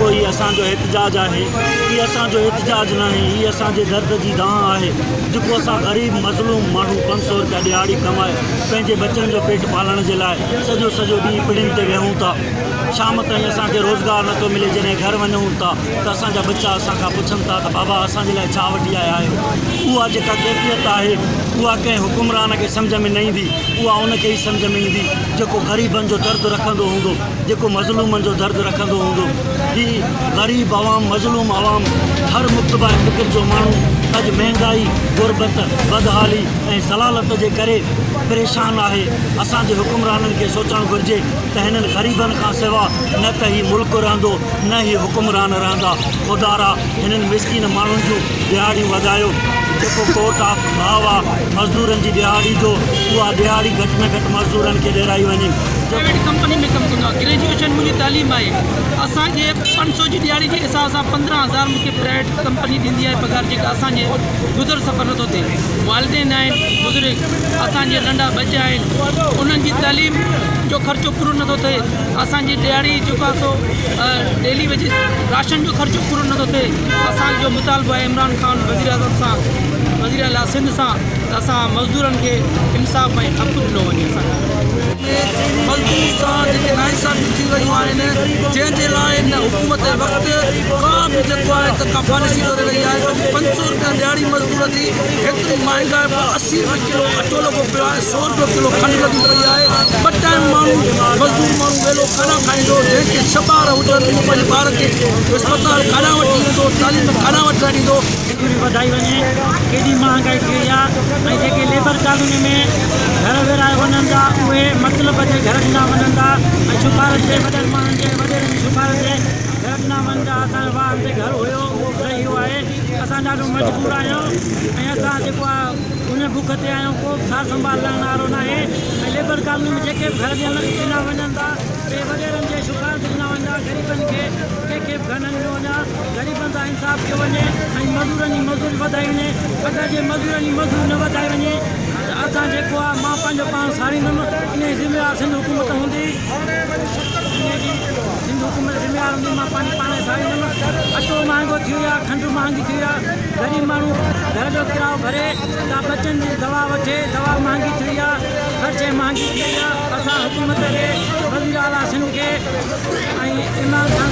जेको ही असांजो एहतजाज है, ये असांजो एहतजाज नहीं, ये असांजे दर्द की दाह है। जेको असां गरीब मज़लूम माण्हू 500 रुपया दिहाड़ी कमाए पंहिंजे बच्चन जो पेट पालण जे लाइ सॼो सॼो ॾींहुं पिड़ियुनि ते वेहूं था। शाम ताईं असांखे रोज़गार नथो मिले। जॾहिं घर वञूं था त असांजा बच्चा असांखां पुछनि था त बाबा असांजे लाइ छा वठी आया आहियो। उहा जेका कैफ़ियत आहे उहा कंहिं हुकुमरान खे सम्झ में न ईंदी, उहा उनखे ई सम्झ में ईंदी जेको ग़रीबनि जो दर्द रखंदो हूंदो, जेको मज़लूमनि जो दर्द रखंदो हूंदो। ही ग़रीब आवाम, मज़लूम आवाम, हर मुतबा फ़िक्र जो माण्हू अॼु महांगाई, गुरबत, बदहाली ऐं ज़लालत जे करे परेशान आहे। असांजे हुकुमराननि खे सोचणु घुरिजे त हिननि ग़रीबनि खां सवाइ न त ही मुल्क रहंदो, न ही हुकुमरान रहंदा। ख़ुदारा हिननि मिसकिन माण्हुनि जूं दिहाड़ियूं वधायो। जेको कोर्ट ऑफ भाव आहे मज़दूरनि जी दिहाड़ी जो, उहा दिहाड़ी घटि में घटि मज़दूरनि खे ॾियराई वञे। प्राइवेट कंपनी में कमु कंदो आहे, ग्रेजुएशन मुंहिंजी तालीम आहे। असांखे 500 जी दिहाड़ी जे हिसाब सां 15,000 मूंखे प्राइवेट कंपनी ॾींदी आहे पघार, जेका असांजे गुज़र सफ़र नथो थिए। वालिदैन आहिनि बुज़ुर्ग, असांजे नंढा बच्चा आहिनि, उन्हनि जी तालीम जो ख़र्चो पूरो नथो थिए। असांजी दिहाड़ी जेका सो डेली वेजिस राशन जो ख़र्चो पूरो नथो थिए। असांजो मुतालबो आहे इमरान ख़ान वज़ीर आज़म सां, वज़ीर आला सिंध सां, त असां मज़दूरनि खे इंसाफ़ ऐं हक़ ॾिनो वञे। मज़दूर सां जेके नाइंसाफ़ी थी वियूं आहिनि, जंहिंजे लाइ न हुकूमत जे वक़्तु का बि जेको आहे त का पॉलिसी करे रही आहे। 500 रुपया दिहाड़ी मज़दूर जी हेतिरी महांगाई, 80 रुपए किलो अटो लॻो पियो आहे, 100 रुपए किलो खंडु लॻी पई आहे। ॿ टाइम माण्हू मज़दूर माण्हू वेलो खाना खाईंदो, जंहिंखे 6 ॿार हुजनि उहो पंहिंजे ॿार खे अस्पताल खाना वठी ईंदो, तालीम खाना वठी ॾींदो। वधाई वञे, केॾी महांगाई थी वई आहे। ऐं जेके लेबर कॉलोनी में घर विराए वञनि था उहे मतिलब जे घर ॾिना वञनि था, ऐं सिफारिश जे वॾनि माण्हुनि जे वॾेरनि जी सिफारिश जे घर ॾिना वञनि था। असांजो वार ते घर हुयो उहो ठही वियो आहे। असां ॾाढो मजबूर आहियूं ऐं असां जेको आहे उन बुख ते आहियूं, को बि सार संभाल करण वारो न आहे। ऐं लेबर कॉलोनी में जेके बि घर ॾिना वञनि था, ॿिए वॾेरनि जे सिफारिश ॾिना वञनि था। ग़रीबनि खे कंहिंखे बि घर न ॾिनो वञे, ग़रीबनि सां इंसाफ़ कयो वञे ऐं मज़दूरनि जी मज़दूरी वधाई वञे। अगरि जे मज़दूरनि जी मज़दूरी न वधाई वञे त असां जेको आहे मां पंहिंजो पाण साड़ींदुमि। इन जी ज़िम्मेवार सिंध हुकूमत हूंदी, सिंध हुकूमत ज़िम्मेवार हूंदी, मां पंहिंजे पाण साड़ींदुमि। अटो महांगो थी वियो आहे, खंडु महांगी थी वई आहे। ग़रीब माण्हू घर जो किरायो भरे त बचनि जी दवा वठे, दवा महांगी थी वई आहे, हर शइ महांगी थी वई आहे। असां हुकूमत खे, वज़ीर आला सिंध खे ऐं इमरान ख़ान